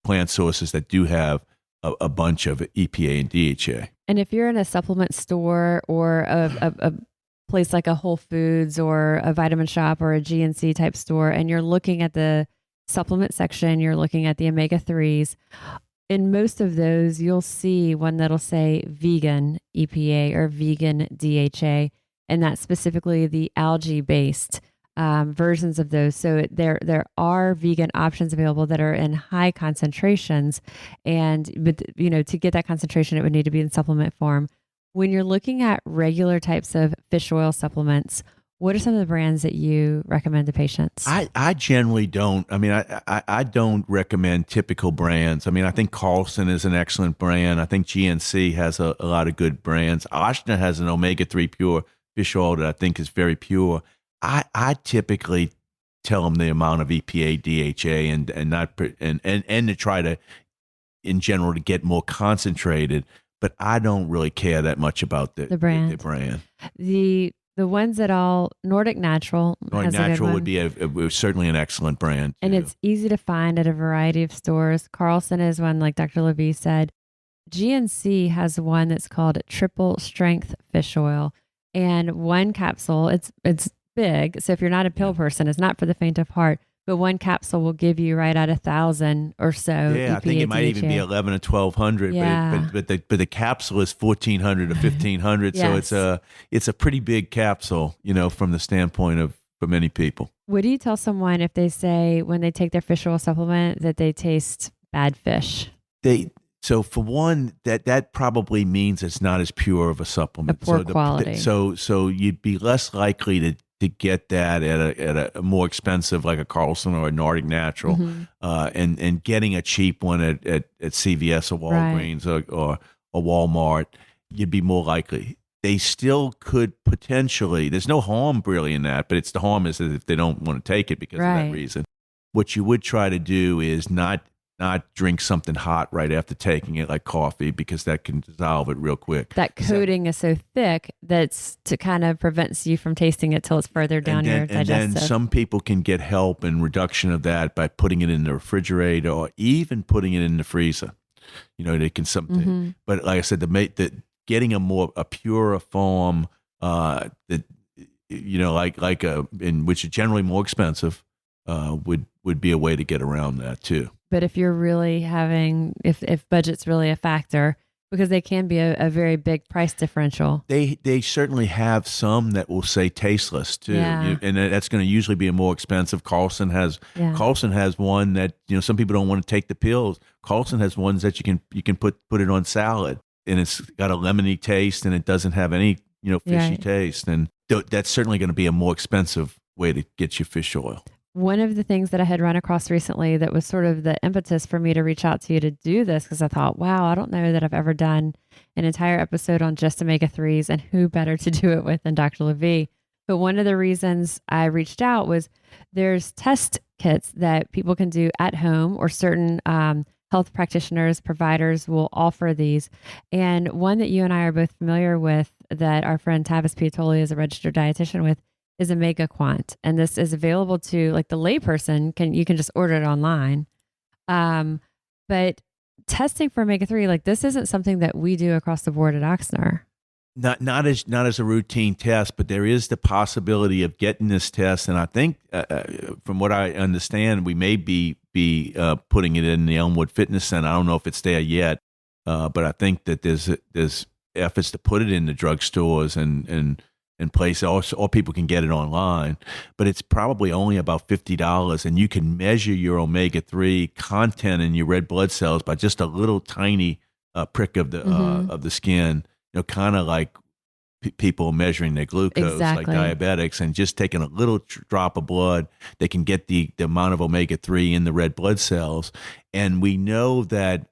plant sources that do have a bunch of EPA and DHA. And if you're in a supplement store or a place like a Whole Foods or a Vitamin Shop or a GNC type store, and you're looking at the supplement section, you're looking at the omega-3s, in most of those, you'll see one that'll say vegan EPA or vegan DHA, and that's specifically the algae-based versions of those. So there are vegan options available that are in high concentrations, but to get that concentration, it would need to be in supplement form. When you're looking at regular types of fish oil supplements, what are some of the brands that you recommend to patients? I generally don't. I mean, I don't recommend typical brands. I mean, I think Carlson is an excellent brand. I think GNC has a lot of good brands. Ochsner has an omega-3 pure fish oil that I think is very pure. I typically tell them the amount of EPA, DHA, and to try to, in general, to get more concentrated. But I don't really care that much about the brand. The ones that Nordic Natural Nordic has a good Natural one. would be certainly an excellent brand. And too. it's easy to find at a variety of stores. Carlson is one, like Dr. Lavie said. GNC has one that's called Triple Strength Fish Oil. And one capsule, it's big. So if you're not a pill person, it's not for the faint of heart. But one capsule will give you right at 1,000 or so. Yeah, EPA, I think it might even be 11 or 1,200. Yeah. But the capsule is 1,400 or 1,500. Yes. So it's a pretty big capsule, from the standpoint of for many people. What do you tell someone if they say when they take their fish oil supplement that they taste bad fish? So for one, that probably means it's not as pure of a supplement. A poor quality. So you'd be less likely to get that at a more expensive, like a Carlson or a Nordic Natural, and getting a cheap one at CVS or Walgreens or Walmart, you'd be more likely. They still could potentially. There's no harm really in that, but the harm is if they don't want to take it because of that reason. What you would try to do is not drink something hot right after taking it, like coffee, because that can dissolve it real quick. That coating is so thick that's to kind of prevents you from tasting it till it's further down your digestive. And then some people can get help in reduction of that by putting it in the refrigerator or even putting it in the freezer. They can something. But like I said, getting a purer form which is generally more expensive, would be a way to get around that too. But if you're really if budget's really a factor, because they can be a very big price differential. They certainly have some that will say tasteless too, and that's going to usually be a more expensive. Carlson has one that some people don't want to take the pills. Carlson has ones that you can put it on salad, and it's got a lemony taste, and it doesn't have any fishy taste, and that's certainly going to be a more expensive way to get your fish oil. One of the things that I had run across recently that was sort of the impetus for me to reach out to you to do this, because I thought, wow, I don't know that I've ever done an entire episode on just omega-3s, and who better to do it with than Dr. Lavie. But one of the reasons I reached out was there's test kits that people can do at home, or certain health practitioners, providers will offer these. And one that you and I are both familiar with, that our friend Tavis Piatoli is a registered dietitian with, is Omega Quant. And this is available to like the layperson, you can just order it online. But testing for omega-3, like this isn't something that we do across the board at Ochsner. Not as a routine test, but there is the possibility of getting this test. And I think, from what I understand, we may be putting it in the Elmwood Fitness Center. I don't know if it's there yet, but I think that there's efforts to put it in the drugstores and places, or people can get it online. But it's probably only about $50, and you can measure your omega-3 content in your red blood cells by just a little tiny prick of the skin. Kind of like people measuring their glucose, Exactly. like diabetics, and just taking a little drop of blood, they can get the amount of omega-3 in the red blood cells. And we know that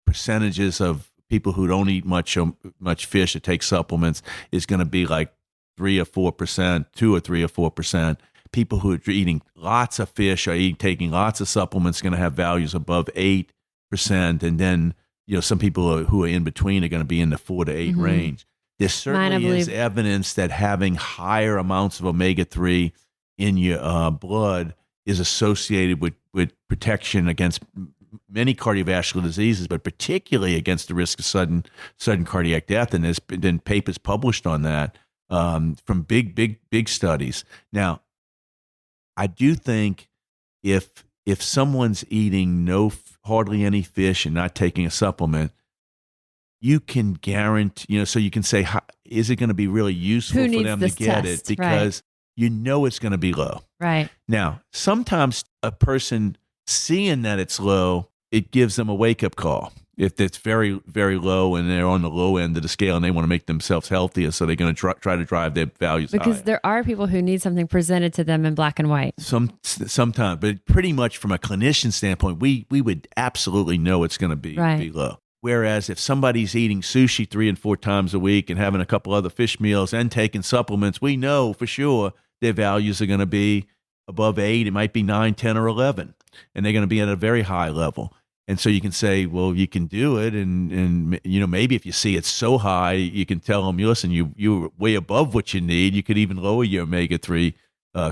percentages of people who don't eat much fish or take supplements is going to be like 3 or 4%, 2 or 3 or 4%. People who are eating lots of fish or taking lots of supplements are going to have values above 8%. And then, some people who are in between are going to be in the 4 to 8 range. There certainly is evidence that having higher amounts of omega-3 in your blood is associated with protection against many cardiovascular diseases, but particularly against the risk of sudden cardiac death. And there's been papers published on that from big studies. Now, I do think if someone's eating hardly any fish and not taking a supplement, you can guarantee, so you can say, is it going to be really useful for them to get it? Because it's going to be low. Right. Now, sometimes a person seeing that it's low, it gives them a wake-up call. If it's very, very low and they're on the low end of the scale and they want to make themselves healthier, so they're going to try to drive their values because higher. There are people who need something presented to them in black and white. Sometimes, but pretty much from a clinician standpoint, we would absolutely know it's going to be low. Whereas if somebody's eating sushi 3 and 4 times a week and having a couple other fish meals and taking supplements, we know for sure their values are going to be above 8. It might be 9, 10, or 11, and they're going to be at a very high level. And so you can say, well, you can do it. And maybe if you see it's so high, you can tell them, listen, you're way above what you need. You could even lower your omega-3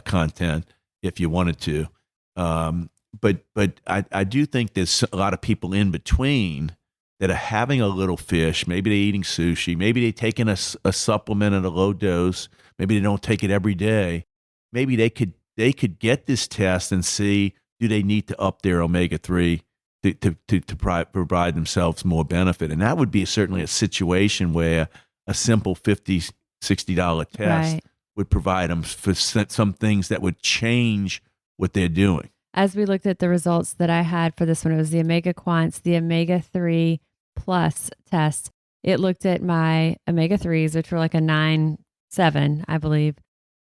content if you wanted to. But I do think there's a lot of people in between that are having a little fish. Maybe they're eating sushi. Maybe they're taking a supplement at a low dose. Maybe they don't take it every day. Maybe they could get this test and see, do they need to up their omega-3 to provide themselves more benefit. And that would be certainly a situation where a simple $50, $60 test would provide them for some things that would change what they're doing. As we looked at the results that I had for this one, it was the Omega Quants, the Omega-3 Plus test. It looked at my Omega-3s, which were like a 9.7, I believe.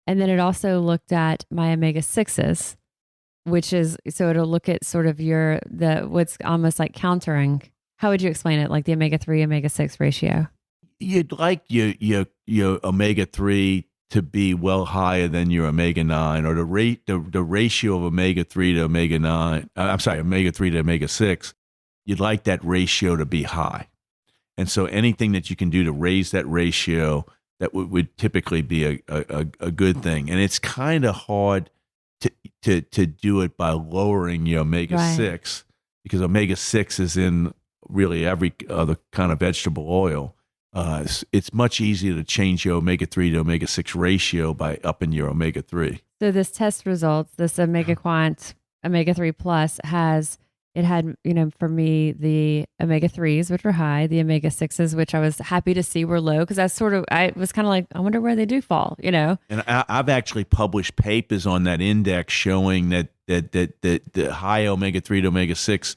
And then it also looked at my Omega-6s, which is, so it'll look at sort of what's almost like countering. How would you explain it? Like the omega-3, omega-6 ratio? You'd like your omega-3 to be well higher than your omega-9, or the ratio of omega-3 to omega-9. Omega-3 to omega-6. You'd like that ratio to be high. And so anything that you can do to raise that ratio, that would typically be a good thing. And it's kind of hard to do it by lowering your omega-6, because omega-6 is in really every other kind of vegetable oil. It's much easier to change your omega-3 to omega-6 ratio by upping your omega-3. So this test results, this Omega Quant Omega-3 Plus had, for me, the omega-3s, which were high, the omega-6s, which I was happy to see were low, because I was kind of like, I wonder where they do fall, And I've actually published papers on that index showing that the high omega-3 to omega-6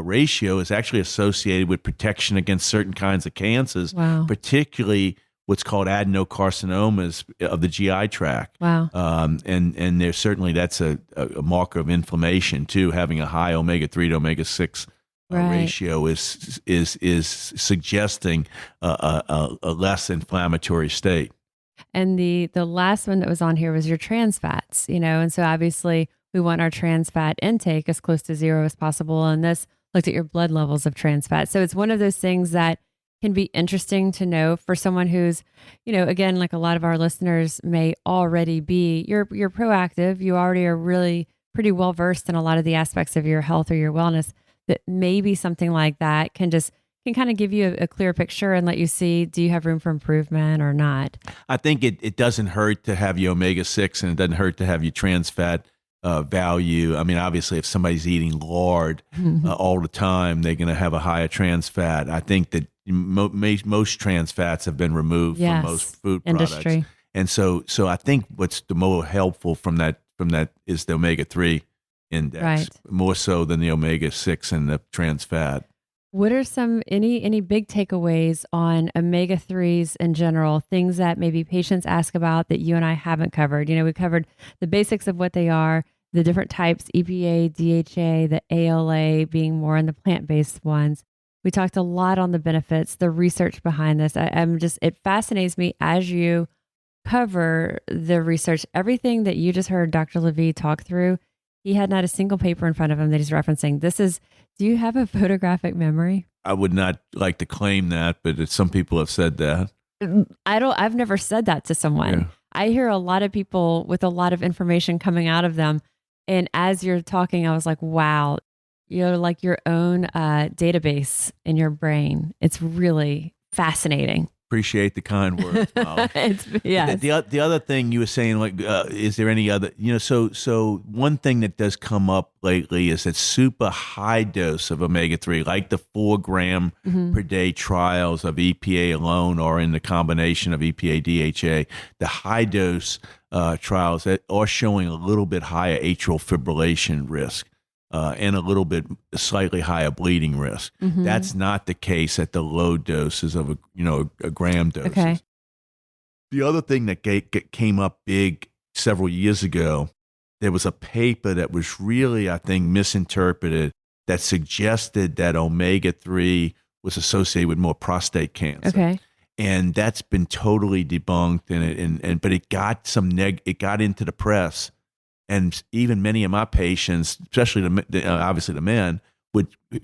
ratio is actually associated with protection against certain kinds of cancers, particularly what's called adenocarcinomas of the GI tract. Wow. And there's certainly, that's a marker of inflammation too. Having a high omega-3 to omega-6 ratio is suggesting a less inflammatory state. And the last one that was on here was your trans fats, and so obviously we want our trans fat intake as close to 0 as possible. And this looked at your blood levels of trans fat. So it's one of those things that can be interesting to know for someone who's, again, like a lot of our listeners may already be, you're proactive. You already are really pretty well versed in a lot of the aspects of your health or your wellness, that maybe something like that can kind of give you a clear picture and let you see, do you have room for improvement or not? I think it doesn't hurt to have your omega-6, and it doesn't hurt to have your trans fat value. I mean, obviously, if somebody's eating lard all the time, they're going to have a higher trans fat. I think that most trans fats have been removed from most food products, and so I think what's the more helpful from that is the omega-3 index, more so than the omega-6 and the trans fat. What are any big takeaways on omega-3s in general, things that maybe patients ask about that you and I haven't covered? We covered the basics of what they are, the different types, EPA, DHA, the ALA being more in the plant-based ones. We talked a lot on the benefits, the research behind this. It fascinates me as you cover the research. Everything that you just heard Dr. Lavie talk through, he had not a single paper in front of him that he's referencing. Do you have a photographic memory? I would not like to claim that, but some people have said that. I've never said that to someone. Yeah. I hear a lot of people with a lot of information coming out of them. And as you're talking, I was like, wow, you're like your own database in your brain. It's really fascinating. Appreciate the kind words, Molly. Yes. The other thing you were saying, like, is there any other, so one thing that does come up lately is that super high dose of omega-3, like the 4 gram per day trials of EPA alone or in the combination of EPA, DHA, the high dose trials that are showing a little bit higher atrial fibrillation risk. And a little bit slightly higher bleeding risk. That's not the case at the low doses of a gram doses. Okay. The other thing that came up big several years ago, there was a paper that was really, I think, misinterpreted that suggested that omega-3 was associated with more prostate cancer. Okay. And that's been totally debunked, but it got it got into the press. And even many of my patients, especially obviously the men,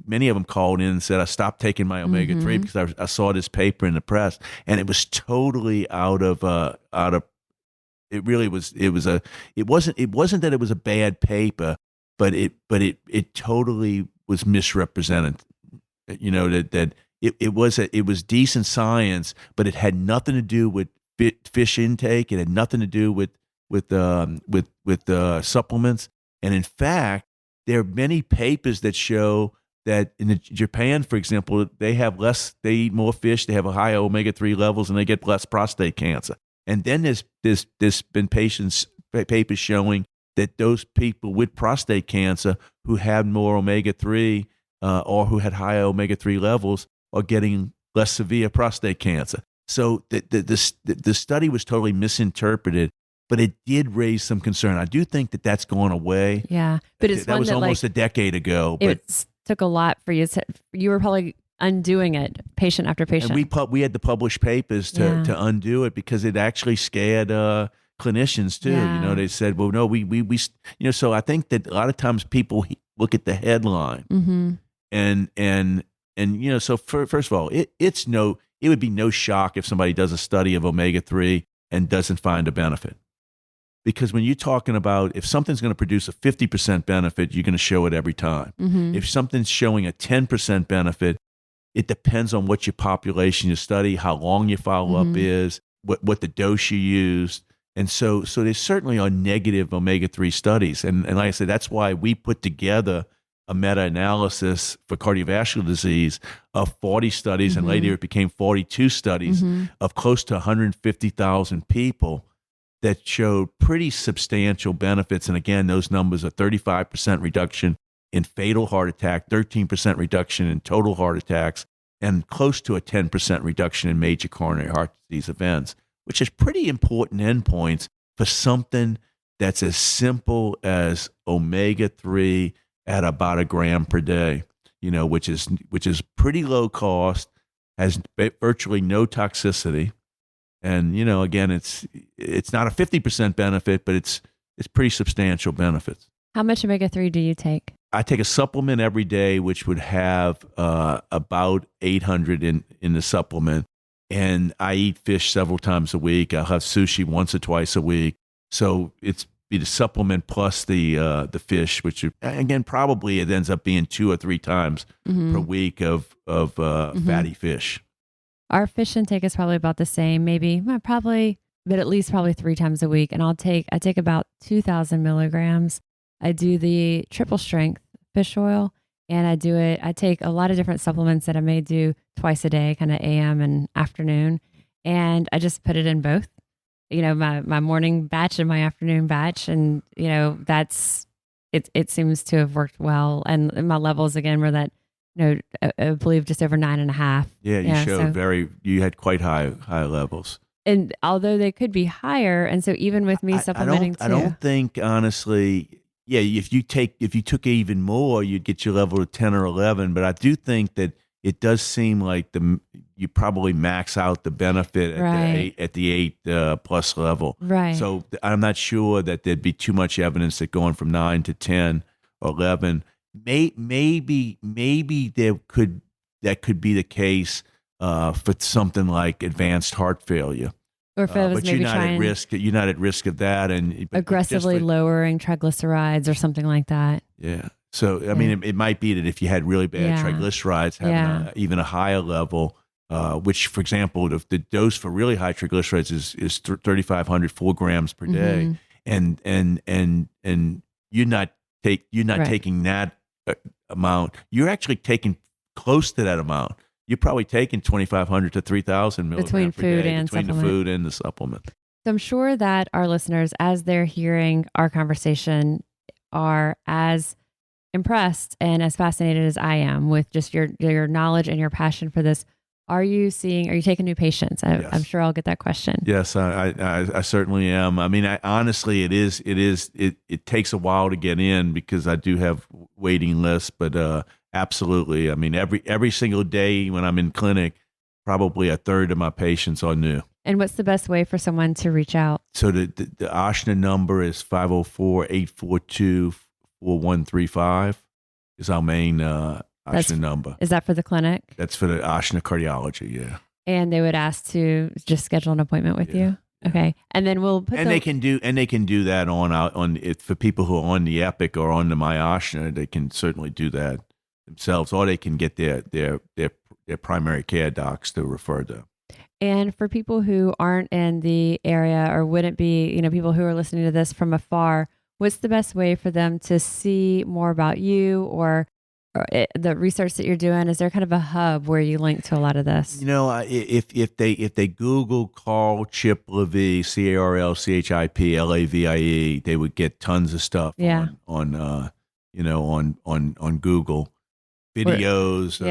many of them called in and said, I stopped taking my omega-3 because I saw this paper in the press, and it was totally out of it wasn't that it was a bad paper, but it totally was misrepresented. That it was decent science, but it had nothing to do with fish intake. It had nothing to do with supplements. And in fact, there are many papers that show that in Japan, for example, they eat more fish, they have a higher omega-3 levels, and they get less prostate cancer. And then there's been papers showing that those people with prostate cancer who had more omega-3 or who had higher omega-3 levels are getting less severe prostate cancer. So the study was totally misinterpreted, but it did raise some concern. I do think that that's gone away. Yeah, but that was almost a decade ago. But it took a lot for you. You were probably undoing it, patient after patient. And we had to publish papers to undo it because it actually scared clinicians too. Yeah. They said, "Well, no, we." So I think that a lot of times people look at the headline, and So first of all, it would be no shock if somebody does a study of omega-3 and doesn't find a benefit. Because when you're talking about if something's going to produce a 50% benefit, you're going to show it every time. If something's showing a 10% benefit, it depends on what your population you study, how long your follow-up is, what the dose you used. And so there certainly are negative omega-3 studies. And like I said, that's why we put together a meta-analysis for cardiovascular disease of 40 studies, and later it became 42 studies of close to 150,000 people that showed pretty substantial benefits. And again, those numbers are 35% reduction in fatal heart attack, 13% reduction in total heart attacks, and close to a 10% reduction in major coronary heart disease events, which is pretty important endpoints for something that's as simple as omega-3 at about a gram per day, which is pretty low cost, has virtually no toxicity. And, again, it's not a 50% benefit, but it's pretty substantial benefits. How much omega-3 do you take? I take a supplement every day, which would have about 800 in the supplement. And I eat fish several times a week. I'll have sushi once or twice a week. So it's be the supplement plus the fish, which again, probably it ends up being 2 or 3 times per week of fatty fish. Our fish intake is probably about the same, but at least probably 3 times a week. And I take about 2,000 milligrams. I do the triple strength fish oil, and I take a lot of different supplements that I may do twice a day, kind of AM and afternoon. And I just put it in both, my morning batch and my afternoon batch. And, it seems to have worked well. And my levels again were that I believe just over 9.5. Yeah, you showed you had quite high levels. And although they could be higher, and so even with me supplementing I don't think, honestly, if you took even more, you'd get your level to 10 or 11. But I do think that it does seem like you probably max out the benefit at the 8 plus level. Right. So I'm not sure that there'd be too much evidence that going from 9 to 10 or 11, maybe that could be the case for something like advanced heart failure. Or if it was but maybe you're not at risk of that, and aggressively lowering triglycerides or something like that. Yeah. So I mean, it might be that if you had really bad triglycerides, having even a higher level, which, for example, the dose for really high triglycerides is 3,500 4 grams per day, and you're not taking that amount. You're actually taking close to that amount. You're probably taking 2,500 to 3,000 milligrams per day between the food and the supplement. So I'm sure that our listeners, as they're hearing our conversation, are as impressed and as fascinated as I am with just your knowledge and your passion for this. Are you taking new patients? Yes. I'm sure I'll get that question. Yes, I certainly am. I mean, honestly, it takes a while to get in because I do have waiting lists, but absolutely. I mean, every single day when I'm in clinic, probably a third of my patients are new. And what's the best way for someone to reach out? So the Ochsner number is 504-842-4135 is our main Ochsner number. Is that for the clinic? That's for the Ochsner Cardiology, yeah. And they would ask to just schedule an appointment with you? Okay. And then we'll put they can do that on it for people who are on the Epic or on the My Ochsner. They can certainly do that themselves, or they can get their primary care docs to refer them. And for people who aren't in the area or wouldn't be, people who are listening to this from afar, what's the best way for them to see more about you or the research that you're doing? Is there kind of a hub where you link to a lot of this? If they Google Carl Chip Lavie, CarlChip Lavie, they would get tons of stuff on Google. Videos,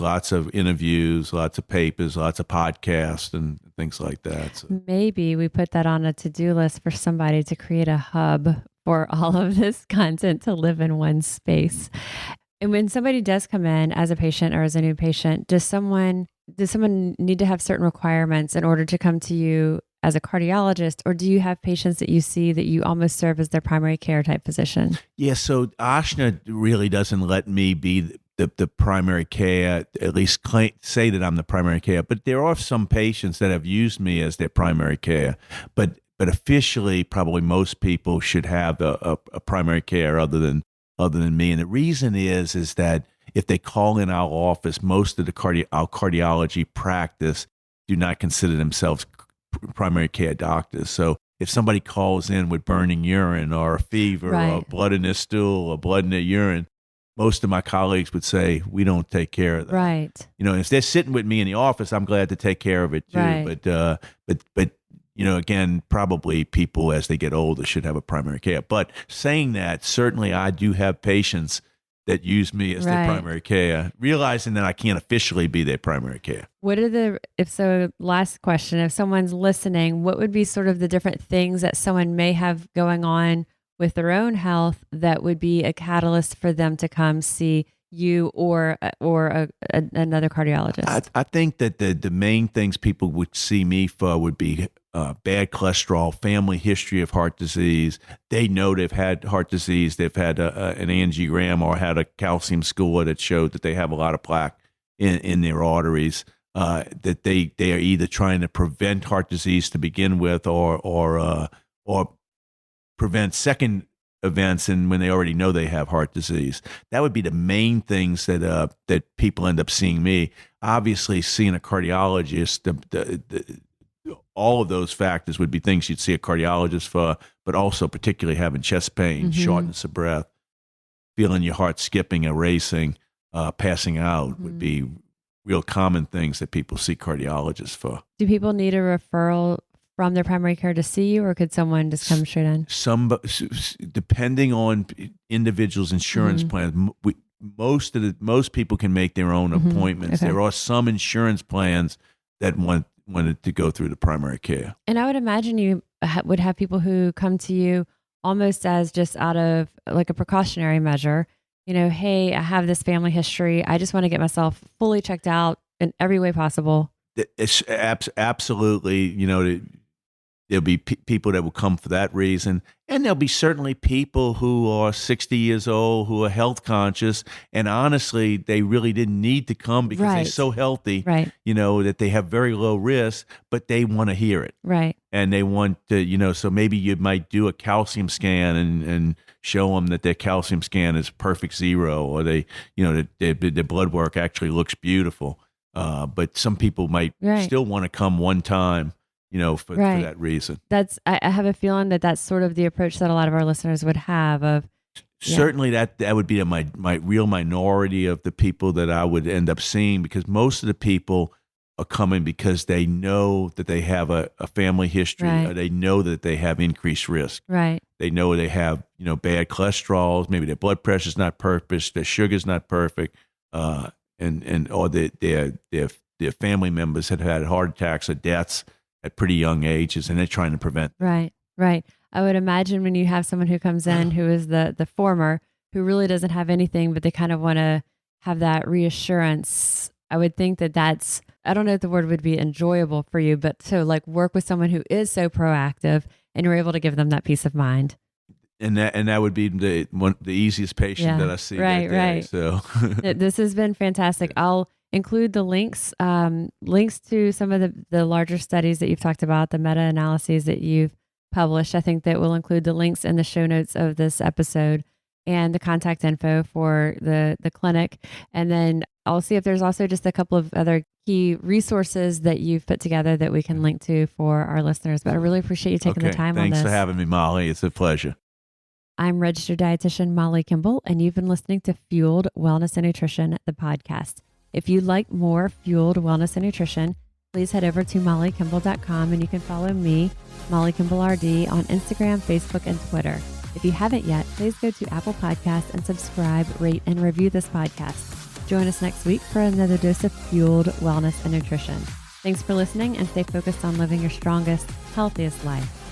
lots of interviews, lots of papers, lots of podcasts and things like that. So. Maybe we put that on a to-do list for somebody to create a hub for all of this content to live in one space. And when somebody does come in as a patient or as a new patient, does someone need to have certain requirements in order to come to you as a cardiologist, or do you have patients that you see that you almost serve as their primary care type physician? Yeah, so Ochsner really doesn't let me be the primary care, at least say that I'm the primary care, but there are some patients that have used me as their primary care, but officially probably most people should have a primary care other than me. And the reason is that if they call in our office, most of our cardiology practice do not consider themselves primary care doctors. So if somebody calls in with burning urine or a fever or blood in their stool or blood in their urine, most of my colleagues would say, we don't take care of that. Right. If they're sitting with me in the office, I'm glad to take care of it too. Right. But again, probably people as they get older should have a primary care. But saying that, certainly I do have patients that use me as their primary care, realizing that I can't officially be their primary care. Last question, if someone's listening, what would be sort of the different things that someone may have going on with their own health that would be a catalyst for them to come see you or another cardiologist? I think that the main things people would see me for would be bad cholesterol, family history of heart disease. They know they've had heart disease. They've had an angiogram or had a calcium score that showed that they have a lot of plaque in their arteries. That they are either trying to prevent heart disease to begin with, or prevent second events, and when they already know they have heart disease. That would be the main things that people end up seeing me. Obviously, seeing a cardiologist, all of those factors would be things you'd see a cardiologist for, but also particularly having chest pain, shortness of breath, feeling your heart skipping or racing, passing out would be real common things that people see cardiologists for. Do people need a referral from their primary care to see you, or could someone just come straight in? Depending on individuals' insurance plans, most people can make their own appointments. Okay. There are some insurance plans that wanted to go through the primary care. And I would imagine you would have people who come to you almost as just out of like a precautionary measure. Hey, I have this family history. I just want to get myself fully checked out in every way possible. It's absolutely, there'll be people that will come for that reason. And there'll be certainly people who are 60 years old, who are health conscious. And honestly, they really didn't need to come because they're so healthy, right, that they have very low risk, but they want to hear it. Right. And they want to, so maybe you might do a calcium scan and show them that their calcium scan is perfect 0, or their blood work actually looks beautiful. But some people might still want to come one time, for that reason. I have a feeling that that's sort of the approach that a lot of our listeners would have of. Certainly that would be my real minority of the people that I would end up seeing, because most of the people are coming because they know that they have a family history, or they know that they have increased risk. Right. They know they have, bad cholesterol, maybe their blood pressure is not perfect, their sugar's not perfect, or their family members had heart attacks or deaths at pretty young ages, and they're trying to prevent. Right. I would imagine when you have someone who comes in who is the former, who really doesn't have anything, but they kind of want to have that reassurance. I would think that that's, I don't know if the word would be enjoyable for you, but to like work with someone who is so proactive and you're able to give them that peace of mind. And that would be the easiest patient that I see. Right. So this has been fantastic. I'll include the links to some of the larger studies that you've talked about, the meta-analyses that you've published. I think that we'll include the links in the show notes of this episode and the contact info for the clinic. And then I'll see if there's also just a couple of other key resources that you've put together that we can link to for our listeners. But I really appreciate you taking the time on this. Thanks for having me, Molly. It's a pleasure. I'm registered dietitian Molly Kimball, and you've been listening to Fueled Wellness and Nutrition, the podcast. If you'd like more Fueled Wellness and Nutrition, please head over to mollykimball.com, and you can follow me, Molly Kimball RD, on Instagram, Facebook, and Twitter. If you haven't yet, please go to Apple Podcasts and subscribe, rate, and review this podcast. Join us next week for another dose of Fueled Wellness and Nutrition. Thanks for listening, and stay focused on living your strongest, healthiest life.